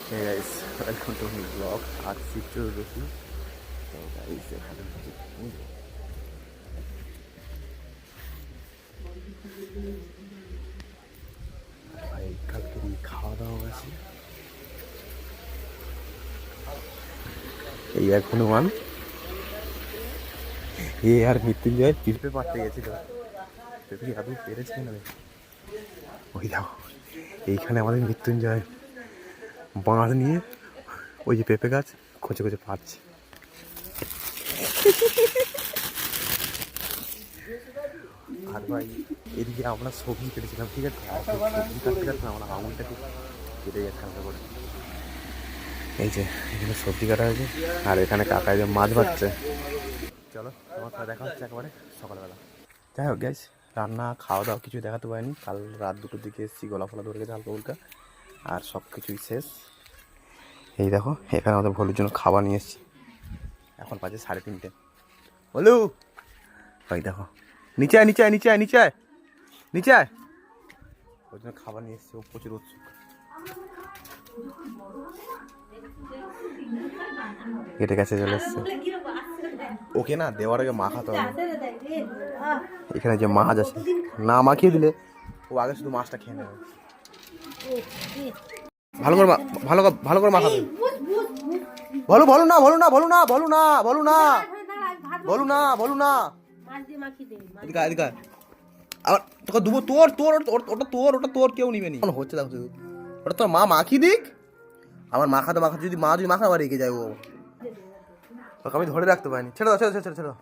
Hey guys, welcome to my vlog. आज situation देखी तो गाइस এখানে ভাই কালকে খাওয়া দাওয়া আছে এই এক হনুমান এই আর মৃত্যুঞ্জয় পিপে পাড়তে গেছিল পেঁপে আদৌ পেরেছে না ওই দাও এইখানে আমাদের মৃত্যুঞ্জয় বাঁধ নিয়ে ওই যে পেঁপে গাছ খোঁচে খোঁচে পাচ্ছে আর ভাই এদিকে আমরা সবজি কেটেছিলাম ঠিক আছে আর সবজি কাটতে কাটতে আমরা আঙুলটাকে কেটে যাচ্ছে হালকা করে এই যে এখানে সবজি কাটা হয়েছে আর এখানে কাকা যে মাছ ভাজছে চলো তোমার সাথে দেখা হচ্ছে একেবারে সকালবেলা যাই হোক গ্যাস রান্না খাওয়া দাওয়া কিছু দেখাতে পারিনি কাল রাত 2টোর দিকে এসেছি গলা ফলা ধরে গেছে হালকা উল্কা আর সব কিছুই শেষ এই দেখো এখানে আমাদের ভলুর জন্য খাবার নিয়ে এসেছি এখন বাজে 3:30 বলু ওই দেখো নিচে আয় নিচে আয় নিচে আয় নিচে আয় নিচে আয় ওই জন্য খাবার নিয়ে এসেছি ও প্রচুর উৎসুক কেটে গেছে চলে এসছে ওকে না দেওয়ার আগে মাখাতে হবে এখানে যে মাছ আছে না মাখিয়ে দিলে ও আগে শুধু মাছটা খেয়ে নেবে ভালো করে ভালো করে মাখাবে বলো বলো না বলো না বলো না বলো না বলো না বলো না বলো না এদিকে এদিকে আবার তোকে দেবো তোর তোর ওটা তোর কেউ নিবে নি হচ্ছে দেখো শুধু ওটা তোর মা মাখিয়ে দিক আমার মাখাতে যদি মা যদি মাখা আবার রেগে যায় ও তোকে আমি ধরে রাখতে পারিনি ছেড়ে দাও ছেড়ে ছেড়ে ছেড়ে দাও